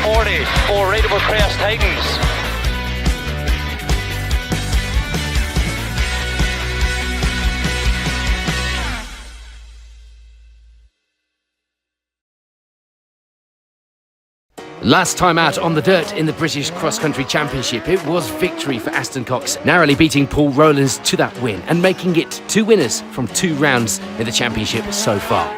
40 for Rateable Crest Titans. Last time out on the dirt in the British Cross Country Championship, it was victory for Aston Cox, narrowly beating Paul Rowlands to that win and making it 2 winners from 2 rounds in the championship so far.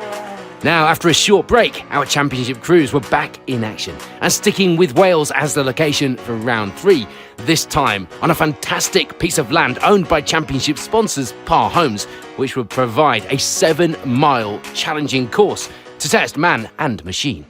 Now, after a short break, our championship crews were back in action and sticking with Wales as the location for round 3, this time on a fantastic piece of land owned by championship sponsors Parr Homes, which would provide a 7-mile challenging course to test man and machine.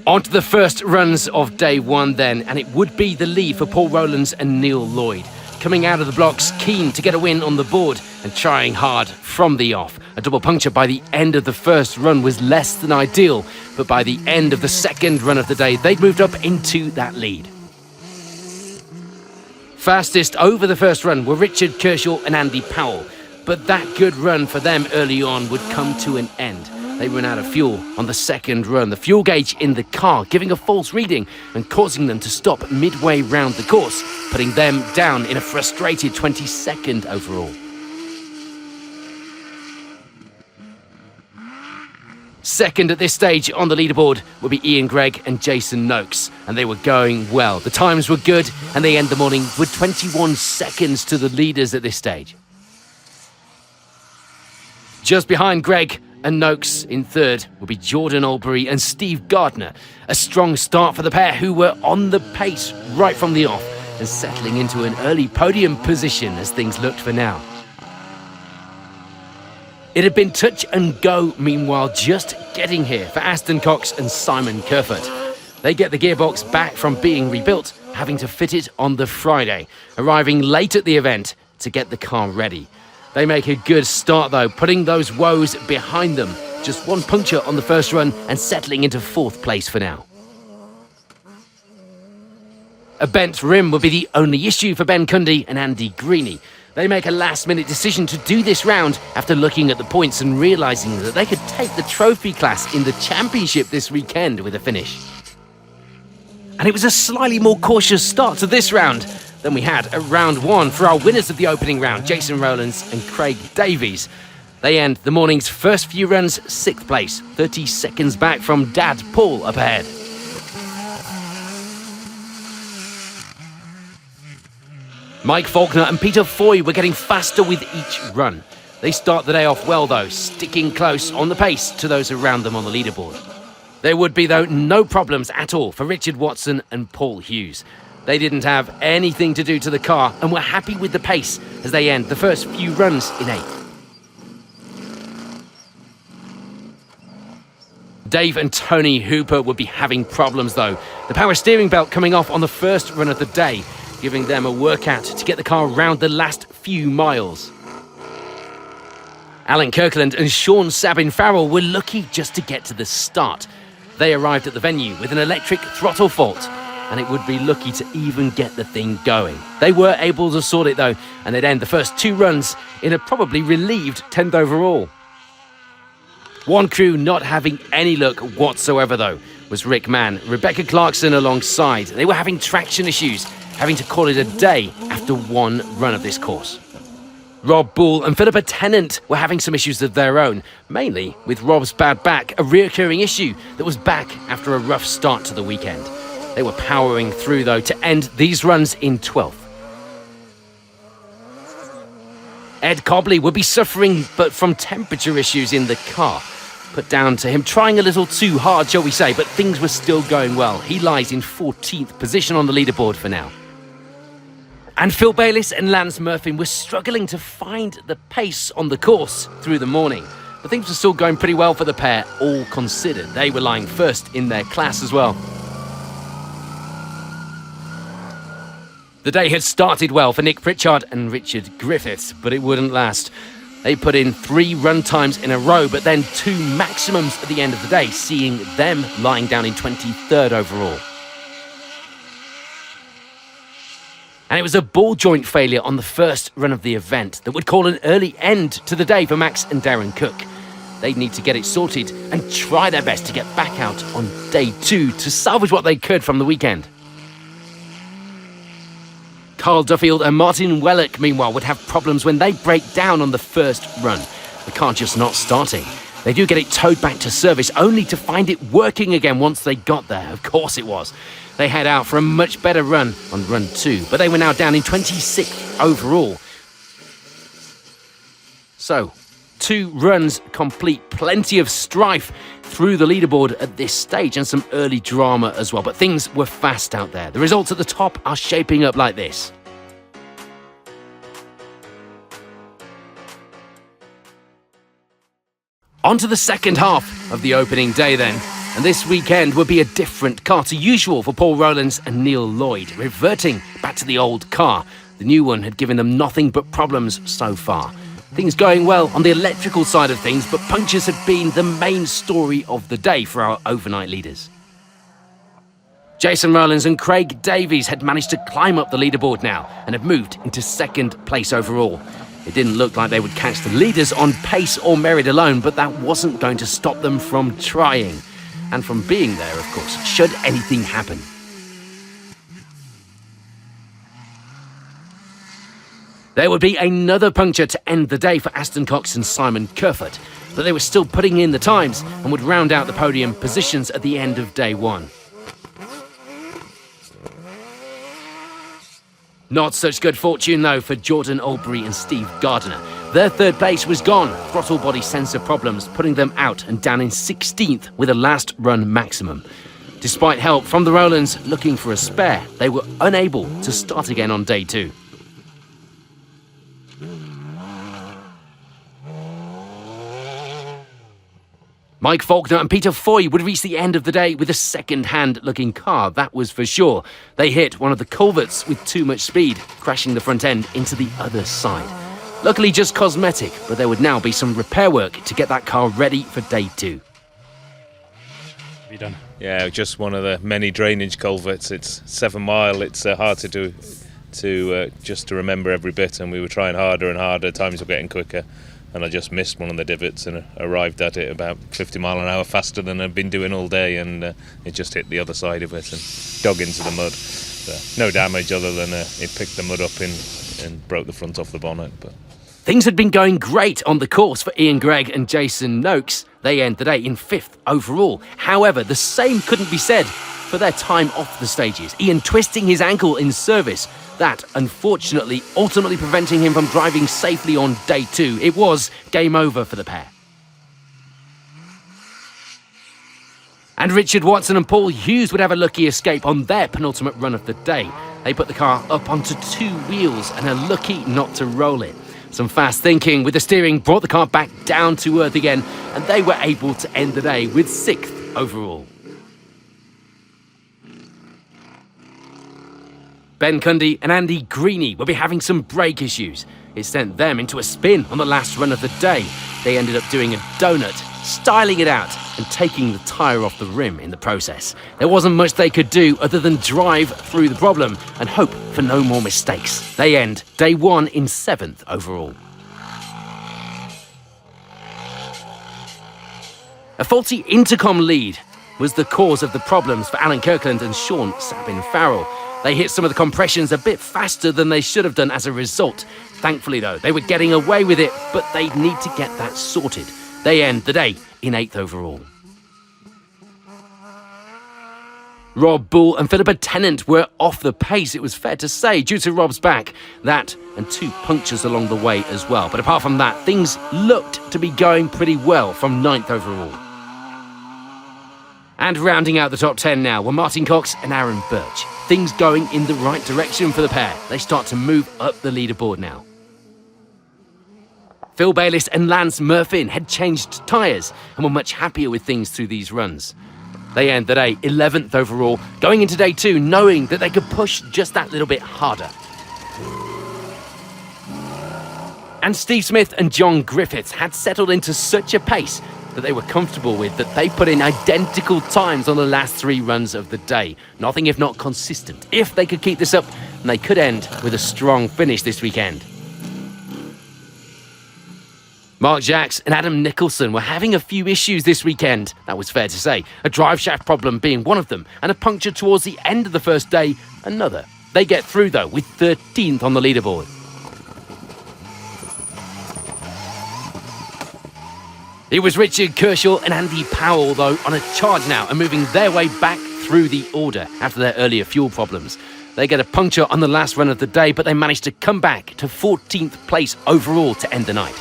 On to the first runs of day 1 then, and it would be the lead for Paul Rowlands and Neil Lloyd. Coming out of the blocks, keen to get a win on the board and trying hard from the off. A double puncture by the end of the first run was less than ideal, but by the end of the second run of the day, they'd moved up into that lead. Fastest over the first run were Richard Kershaw and Andy Powell, but that good run for them early on would come to an end. They ran out of fuel on the second run, the fuel gauge in the car giving a false reading and causing them to stop midway round the course, putting them down in a frustrated 22nd overall. Second at this stage on the leaderboard would be Ian Gregg and Jason Noakes, and they were going well. The times were good, and they end the morning with 21 seconds to the leaders at this stage. Just behind Gregg and Noakes in third will be Jordan Albury and Steve Gardner. A strong start for the pair who were on the pace right from the off and settling into an early podium position as things looked for now. It had been touch and go, meanwhile, just getting here for Aston Cox and Simon Kerfoot. They get the gearbox back from being rebuilt, having to fit it on the Friday, arriving late at the event to get the car ready. They make a good start though, putting those woes behind them. Just 1 puncture on the first run and settling into 4th place for now. A bent rim will be the only issue for Ben Cundy and Andy Greeny. They make a last-minute decision to do this round after looking at the points and realising that they could take the trophy class in the championship this weekend with a finish. And it was a slightly more cautious start to this round than we had at round 1 for our winners of the opening round, Jason Rowlands and Craig Davies. They end the morning's first few runs 6th place, 30 seconds back from Dad Paul up ahead. Mike Faulkner and Peter Foy were getting faster with each run. They start the day off well though, sticking close on the pace to those around them on the leaderboard. There would be though no problems at all for Richard Watson and Paul Hughes. They didn't have anything to do to the car and were happy with the pace as they end the first few runs in 8th. Dave and Tony Hooper would be having problems though. The power steering belt coming off on the first run of the day, giving them a workout to get the car round the last few miles. Alan Kirkland and Sean Sabin Farrell were lucky just to get to the start. They arrived at the venue with an electric throttle fault, and it would be lucky to even get the thing going. They were able to sort it though, and they'd end the first 2 runs in a probably relieved 10th overall. One crew not having any luck whatsoever though was Rick Mann, Rebecca Clarkson alongside. They were having traction issues, having to call it a day after 1 run of this course. Rob Bull and Philippa Tennant were having some issues of their own, mainly with Rob's bad back, a reoccurring issue that was back after a rough start to the weekend. They were powering through though to end these runs in 12th. Ed Cobley would be suffering but from temperature issues in the car, put down to him trying a little too hard, shall we say, but things were still going well. He lies in 14th position on the leaderboard for now. And Phil Bayliss and Lance Murphy were struggling to find the pace on the course through the morning. But things were still going pretty well for the pair, all considered. They were lying first in their class as well. The day had started well for Nick Pritchard and Richard Griffiths, but it wouldn't last. They put in 3 run times in a row, but then 2 maximums at the end of the day, seeing them lying down in 23rd overall. And it was a ball joint failure on the first run of the event that would call an early end to the day for Max and Darren Cook. They need to get it sorted and try their best to get back out on day 2 to salvage what they could from the weekend. Carl Duffield and Martin Wellock, meanwhile, would have problems when they break down on the first run. The car just not starting. They do get it towed back to service, only to find it working again once they got there. Of course it was. They head out for a much better run on run 2, but they were now down in 26th overall. So, 2 runs complete, plenty of strife through the leaderboard at this stage and some early drama as well. But things were fast out there. The results at the top are shaping up like this. On to the second half of the opening day then. And this weekend would be a different car to usual for Paul Rowlands and Neil Lloyd, reverting back to the old car. The new one had given them nothing but problems so far. Things going well on the electrical side of things, but punctures had been the main story of the day for our overnight leaders. Jason Rowlands and Craig Davies had managed to climb up the leaderboard now and had moved into second place overall. It didn't look like they would catch the leaders on pace or merit alone, but that wasn't going to stop them from trying. And from being there, of course, should anything happen. There would be another puncture to end the day for Aston Cox and Simon Kerfoot, but they were still putting in the times and would round out the podium positions at the end of day 1. Not such good fortune, though, for Jordan Albury and Steve Gardiner. Their third place was gone, throttle body sensor problems putting them out and down in 16th with a last run maximum. Despite help from the Rowlands looking for a spare, they were unable to start again on day 2. Mike Faulkner and Peter Foy would reach the end of the day with a second-hand looking car, that was for sure. They hit one of the culverts with too much speed, crashing the front end into the other side. Luckily just cosmetic, but there would now be some repair work to get that car ready for day 2. Have you done? Yeah, just one of the many drainage culverts. It's 7 mile, it's hard to do, just to remember every bit, and we were trying harder and harder, times were getting quicker. And I just missed one of the divots and arrived at it about 50 mile an hour faster than I'd been doing all day, and it just hit the other side of it and dug into the mud. So, no damage other than it picked the mud up and broke the front off the bonnet. But things had been going great on the course for Ian Gregg and Jason Noakes. They end the day in 5th overall. However, the same couldn't be said for their time off the stages. Ian twisting his ankle in service. That, unfortunately, ultimately preventing him from driving safely on day 2. It was game over for the pair. And Richard Watson and Paul Hughes would have a lucky escape on their penultimate run of the day. They put the car up onto 2 wheels and are lucky not to roll it. Some fast thinking with the steering brought the car back down to earth again, and they were able to end the day with 6th overall. Ben Cundy and Andy Greeny will be having some brake issues. It sent them into a spin on the last run of the day. They ended up doing a donut, styling it out and taking the tyre off the rim in the process. There wasn't much they could do other than drive through the problem and hope for no more mistakes. They end day 1 in 7th overall. A faulty intercom lead was the cause of the problems for Alan Kirkland and Sean Sabin-Farrell. They hit some of the compressions a bit faster than they should have done as a result. Thankfully, though, they were getting away with it, but they need to get that sorted. They end the day in 8th overall. Rob Bull and Philippa Tennant were off the pace, it was fair to say, due to Rob's back. That and 2 punctures along the way as well. But apart from that, things looked to be going pretty well from 9th overall. And rounding out the top 10 now were Martin Cox and Aaron Birch. Things going in the right direction for the pair. They start to move up the leaderboard now. Phil Bayliss and Lance Murphin had changed tyres and were much happier with things through these runs. They end the day 11th overall, going into day 2 knowing that they could push just that little bit harder. And Steve Smith and John Griffiths had settled into such a pace that they were comfortable with, that they put in identical times on the last 3 runs of the day. Nothing if not consistent. If they could keep this up, and they could end with a strong finish this weekend. Mark Jacks and Adam Nicholson were having a few issues this weekend, that was fair to say. A drive shaft problem being one of them, and a puncture towards the end of the first day, another. They get through though, with 13th on the leaderboard. It was Richard Kershaw and Andy Powell, though, on a charge now and moving their way back through the order after their earlier fuel problems. They get a puncture on the last run of the day, but they managed to come back to 14th place overall to end the night.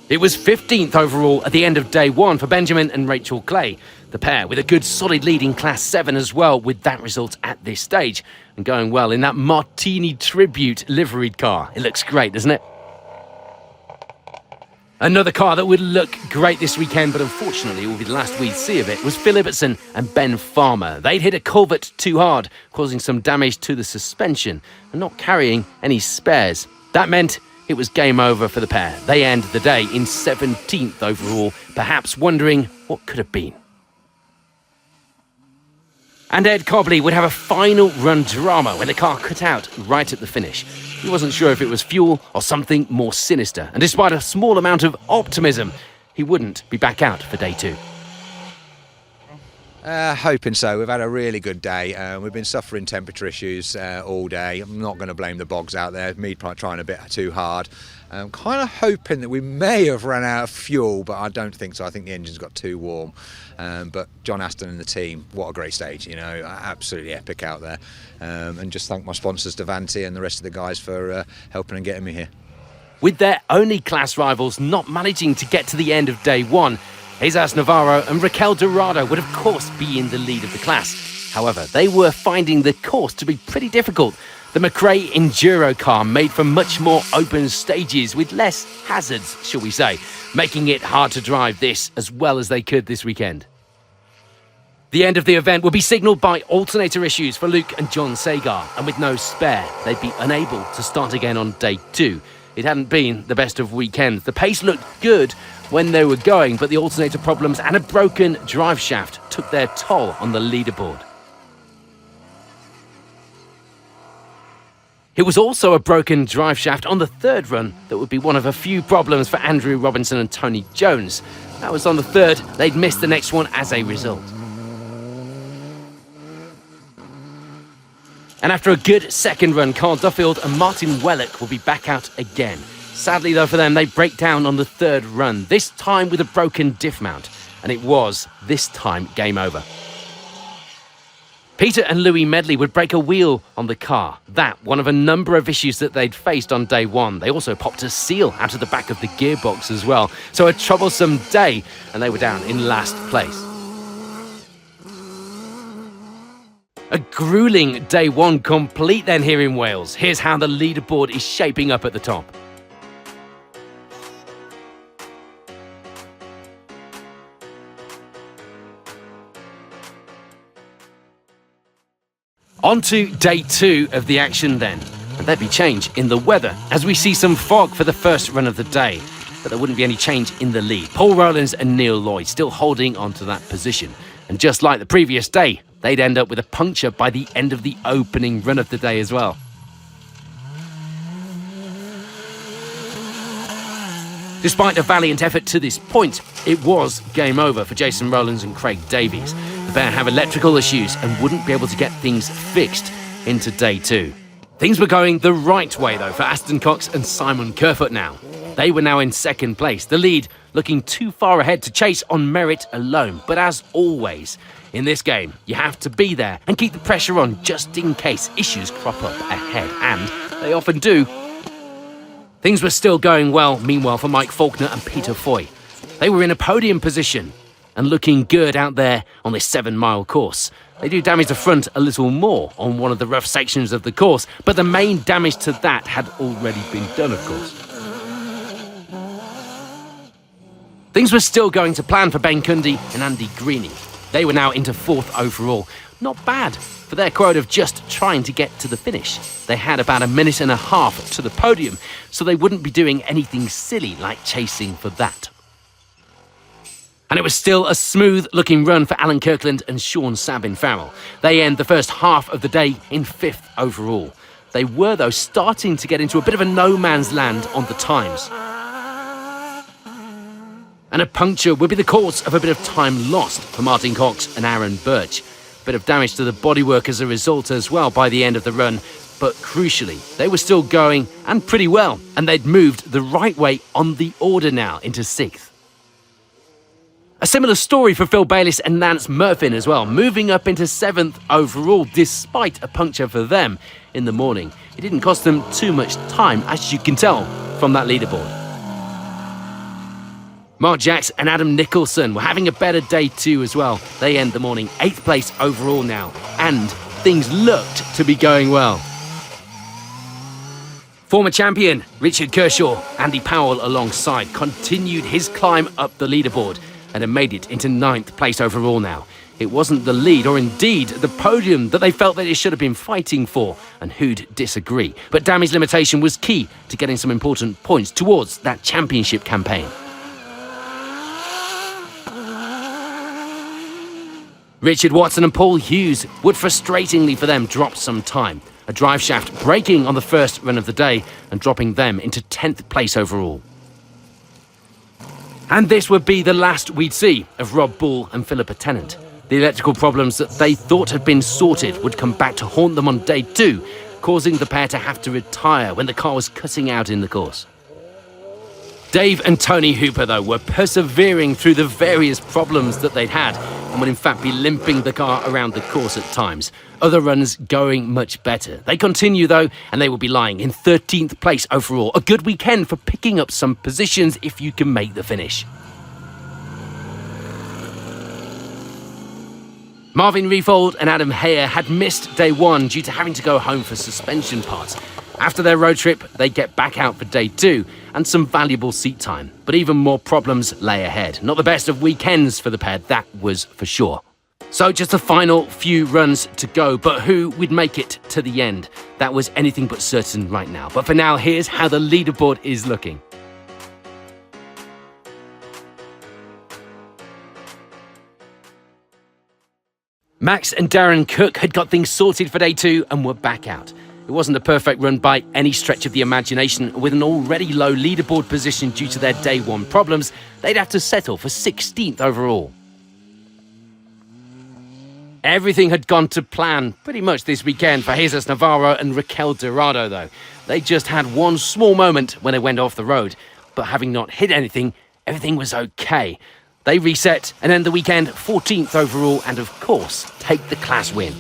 It was 15th overall at the end of day one for Benjamin and Rachel Clay. The pair with a good solid lead in Class 7 as well with that result at this stage. And going well in that Martini Tribute liveried car. It looks great, doesn't it? Another car that would look great this weekend, but unfortunately will be the last we'd see of it, was Phil Ibbotson and Ben Farmer. They'd hit a culvert too hard, causing some damage to the suspension and not carrying any spares. That meant it was game over for the pair. They end the day in 17th overall, perhaps wondering what could have been. And Ed Cobley would have a final run drama when the car cut out right at the finish. He wasn't sure if it was fuel or something more sinister, and despite a small amount of optimism, he wouldn't be back out for day two. Hoping so. We've had a really good day. We've been suffering temperature issues all day. I'm not going to blame the bogs out there. Me trying a bit too hard. I'm kind of hoping that we may have run out of fuel, but I don't think so. I think the engine's got too warm. But John Aston and the team, what a great stage, you know, absolutely epic out there. And just thank my sponsors, Devanti, and the rest of the guys for helping and getting me here. With their only class rivals not managing to get to the end of day one, Jesus Navarro and Raquel Dorado would of course be in the lead of the class. However, they were finding the course to be pretty difficult. The McRae Enduro car made for much more open stages with less hazards, shall we say, making it hard to drive this as well as they could this weekend. The end of the event would be signalled by alternator issues for Luke and John Sagar, and with no spare, they'd be unable to start again on day two. It hadn't been the best of weekends. The pace looked good when they were going, but the alternator problems and a broken drive shaft took their toll on the leaderboard. It was also a broken drive shaft on the third run that would be one of a few problems for Andrew Robinson and Tony Jones. That was on the third. They'd missed the next one as a result. And after a good second run, Carl Duffield and Martin Wellock will be back out again. Sadly, though, for them, they break down on the third run, this time with a broken diff mount. And it was, this time, game over. Peter and Louis Medley would break a wheel on the car. That, one of a number of issues that they'd faced on day one. They also popped a seal out of the back of the gearbox as well. So a troublesome day, and they were down in last place. A gruelling day one complete then here in Wales. Here's how the leaderboard is shaping up at the top. On to day two of the action then. And there'd be change in the weather as we see some fog for the first run of the day. But there wouldn't be any change in the lead. Paul Rowlands and Neil Lloyd still holding onto that position. And just like the previous day, they'd end up with a puncture by the end of the opening run of the day as well. Despite a valiant effort to this point, it was game over for Jason Rowlands and Craig Davies. The pair have electrical issues and wouldn't be able to get things fixed into day two. Things were going the right way though for Aston Cox and Simon Kerfoot now. They were now in second place, the lead looking too far ahead to chase on merit alone. But as always, in this game, you have to be there and keep the pressure on just in case issues crop up ahead, and they often do. Things were still going well, meanwhile, for Mike Faulkner and Peter Foy. They were in a podium position and looking good out there on this 7-mile course. They do damage the front a little more on one of the rough sections of the course, but the main damage to that had already been done, of course. Things were still going to plan for Ben Cundy and Andy Greening. They were now into 4th overall. Not bad for their quote of just trying to get to the finish. They had about a minute and a half to the podium, so they wouldn't be doing anything silly like chasing for that. And it was still a smooth-looking run for Alan Kirkland and Sean Sabin Farrell. They end the first half of the day in 5th overall. They were, though, starting to get into a bit of a no-man's land on the times. And a puncture would be the cause of a bit of time lost for Martin Cox and Aaron Birch. A bit of damage to the bodywork as a result as well by the end of the run. But crucially, they were still going, and pretty well, and they'd moved the right way on the order now into 6th. A similar story for Phil Bayliss and Lance Murfin as well, moving up into 7th overall despite a puncture for them in the morning. It didn't cost them too much time, as you can tell from that leaderboard. Mark Jacks and Adam Nicholson were having a better day too as well. They end the morning 8th place overall now, and things looked to be going well. Former champion Richard Kershaw, Andy Powell alongside, continued his climb up the leaderboard and had made it into 9th place overall now. It wasn't the lead or indeed the podium that they felt that it should have been fighting for, and who'd disagree. But damage limitation was key to getting some important points towards that championship campaign. Richard Watson and Paul Hughes would frustratingly for them drop some time. A drive shaft breaking on the first run of the day and dropping them into 10th place overall. And this would be the last we'd see of Rob Bull and Philippa Tennant. The electrical problems that they thought had been sorted would come back to haunt them on day 2, causing the pair to have to retire when the car was cutting out in the course. Dave and Tony Hooper, though, were persevering through the various problems that they'd had and would in fact be limping the car around the course at times. Other runs going much better. They continue, though, and they will be lying in 13th place overall. A good weekend for picking up some positions if you can make the finish. Marvin Refold and Adam Hayer had missed day 1 due to having to go home for suspension parts. After their road trip, they get back out for day 2 and some valuable seat time. But even more problems lay ahead. Not the best of weekends for the pair, that was for sure. So just the final few runs to go, but who would make it to the end? That was anything but certain right now. But for now, here's how the leaderboard is looking. Max and Darren Cook had got things sorted for day 2 and were back out. It wasn't a perfect run by any stretch of the imagination. With an already low leaderboard position due to their day 1 problems, they'd have to settle for 16th overall. Everything had gone to plan pretty much this weekend for Jesus Navarro and Raquel Dorado, though. They just had one small moment when they went off the road, but having not hit anything, everything was okay. They reset and end the weekend 14th overall and, of course, take the class win.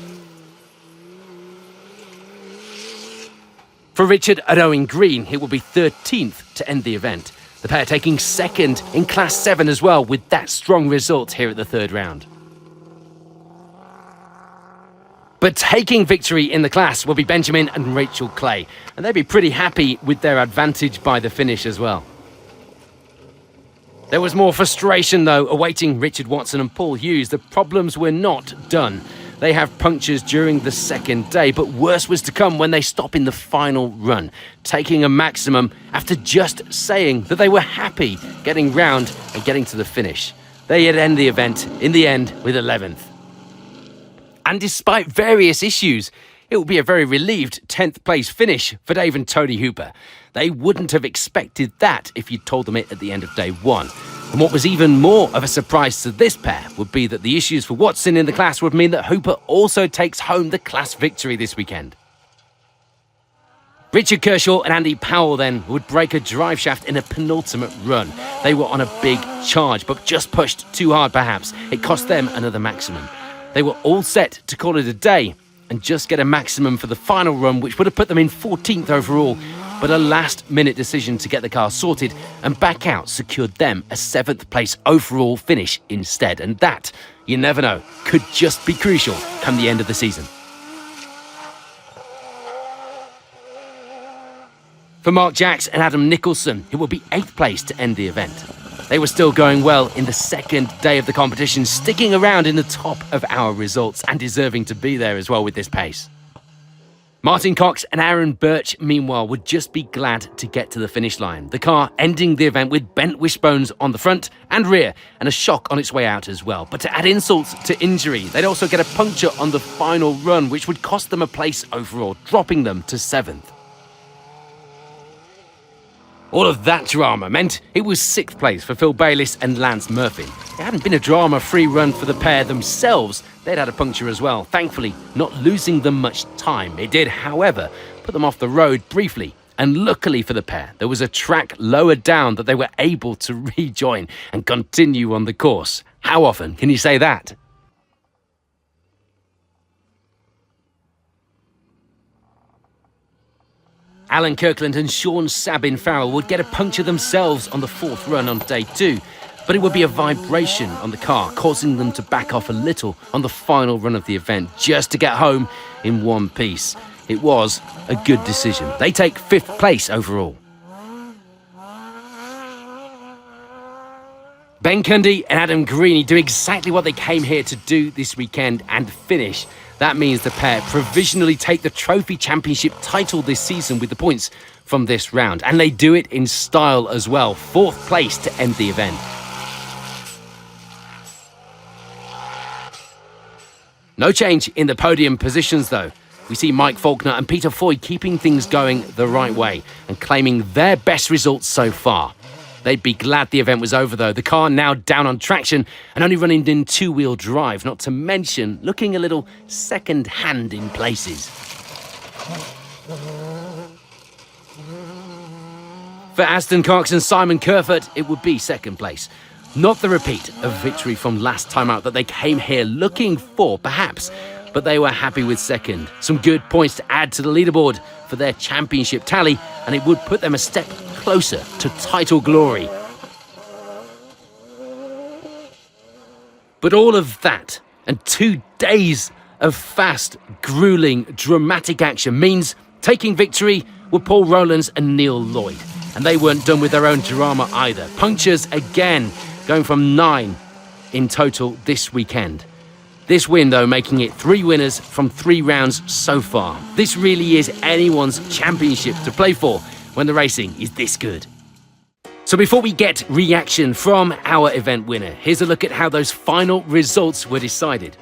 For Richard and Owen Green, it will be 13th to end the event. The pair taking 2nd in Class 7 as well, with that strong result here at the 3rd round. But taking victory in the class will be Benjamin and Rachel Clay, and they'd be pretty happy with their advantage by the finish as well. There was more frustration, though, awaiting Richard Watson and Paul Hughes. The problems were not done. They have punctures during the 2nd day, but worse was to come when they stop in the final run, taking a maximum after just saying that they were happy getting round and getting to the finish. They'd end the event in the end with 11th. And despite various issues, it will be a very relieved 10th place finish for Dave and Tony Hooper. They wouldn't have expected that if you'd told them it at the end of day 1. And what was even more of a surprise to this pair would be that the issues for Watson in the class would mean that Hooper also takes home the class victory this weekend. Richard Kershaw and Andy Powell then would break a drive shaft in a penultimate run. They were on a big charge, but just pushed too hard perhaps. It cost them another maximum. They were all set to call it a day and just get a maximum for the final run, which would have put them in 14th overall. But a last-minute decision to get the car sorted and back out secured them a 7th place overall finish instead. And that, you never know, could just be crucial come the end of the season. For Mark Jacks and Adam Nicholson, who will be 8th place to end the event. They were still going well in the 2nd day of the competition, sticking around in the top of our results and deserving to be there as well with this pace. Martin Cox and Aaron Birch, meanwhile, would just be glad to get to the finish line. The car ending the event with bent wishbones on the front and rear and a shock on its way out as well. But to add insult to injury, they'd also get a puncture on the final run, which would cost them a place overall, dropping them to 7th. All of that drama meant it was 6th place for Phil Bayliss and Lance Murphy. It hadn't been a drama-free run for the pair themselves. They'd had a puncture as well, thankfully not losing them much time. It did, however, put them off the road briefly. And luckily for the pair, there was a track lower down that they were able to rejoin and continue on the course. How often can you say that? Alan Kirkland and Sean Sabin Farrell would get a puncture themselves on the 4th run on day 2, but it would be a vibration on the car, causing them to back off a little on the final run of the event just to get home in one piece. It was a good decision. They take 5th place overall. Ben Cundy and Adam Greeny do exactly what they came here to do this weekend and finish. That means the pair provisionally take the Trophy Championship title this season with the points from this round. And they do it in style as well. 4th place to end the event. No change in the podium positions though. We see Mike Faulkner and Peter Foy keeping things going the right way and claiming their best results so far. They'd be glad the event was over though. The car now down on traction and only running in 2-wheel drive, not to mention looking a little second-hand in places. For Aston Cox and Simon Kerfert, it would be 2nd place. Not the repeat of victory from last time out that they came here looking for, perhaps, but they were happy with 2nd. Some good points to add to the leaderboard for their championship tally, and it would put them a step closer to title glory. But all of that and 2 days of fast, grueling, dramatic action means taking victory were Paul Rowlands and Neil Lloyd. And they weren't done with their own drama either. Punctures again, going from 9 in total this weekend. This win, though, making it 3 winners from 3 rounds so far. This really is anyone's championship to play for when the racing is this good. So before we get reaction from our event winner, here's a look at how those final results were decided.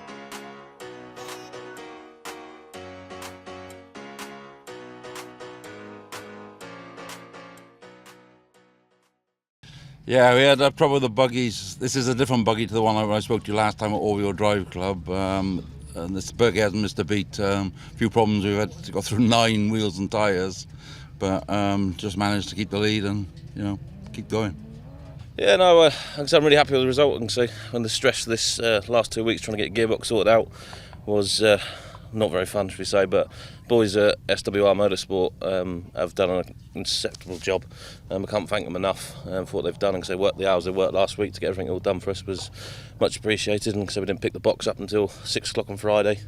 Yeah, we had a problem with the buggies. This is a different buggy to the one I spoke to last time at All-Wheel Drive Club. And this buggy hasn't missed a beat. A few problems. We've had to go through 9 wheels and tyres, but just managed to keep the lead and keep going. Yeah, no, I'm really happy with the result. And so, and the stress this last 2 weeks trying to get gearbox sorted out was not very fun, should we say, but boys at SWR Motorsport have done an acceptable job. I can't thank them enough for what they've done, because they worked the hours they worked last week to get everything all done for us was much appreciated. And so we didn't pick the box up until 6 o'clock on Friday,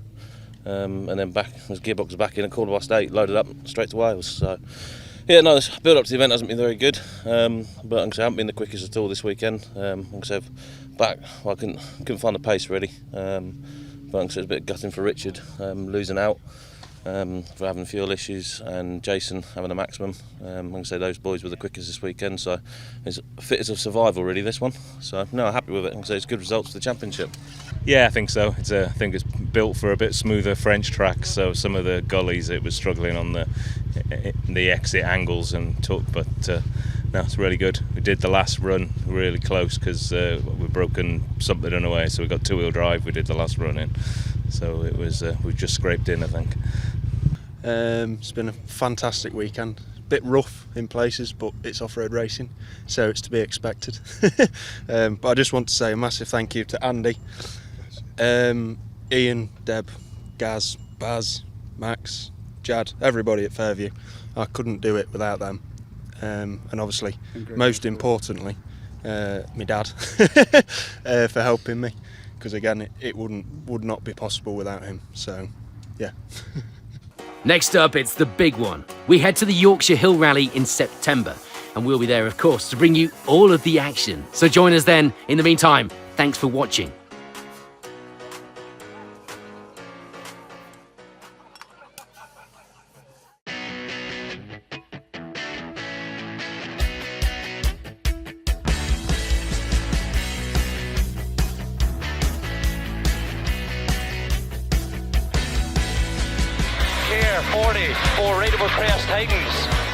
and then back, the gearbox was back in at 8:15, loaded up straight to Wales. So yeah, no, the build up to the event hasn't been very good, but I haven't been the quickest at all this weekend. So back, well, I couldn't find the pace really. But it's a bit gutting for Richard losing out for having fuel issues, and Jason having a maximum. I'm going to say those boys were the quickest this weekend, so it's fit as a survival really, this one. So no, happy with it. I'm going to say it's good results for the championship. Yeah, I think so. I think it's built for a bit smoother French track, so some of the gullies it was struggling on the exit angles and took, but no, it's really good. We did the last run really close because we've broken something in a way, so we got 2-wheel drive. We did the last run in, so it was we just scraped in, I think. It's been a fantastic weekend. Bit rough in places, but it's off-road racing, so it's to be expected. But I just want to say a massive thank you to Andy, Ian, Deb, Gaz, Baz, Max, Jad, everybody at Fairview. I couldn't do it without them. And obviously, most importantly, my dad for helping me, because again, it would not be possible without him. So, yeah. Next up, it's the big one. We head to the Yorkshire Hill Rally in September, and we'll be there, of course, to bring you all of the action. So join us then. In the meantime, thanks for watching. clear, 40 for Raidable Crest Titans.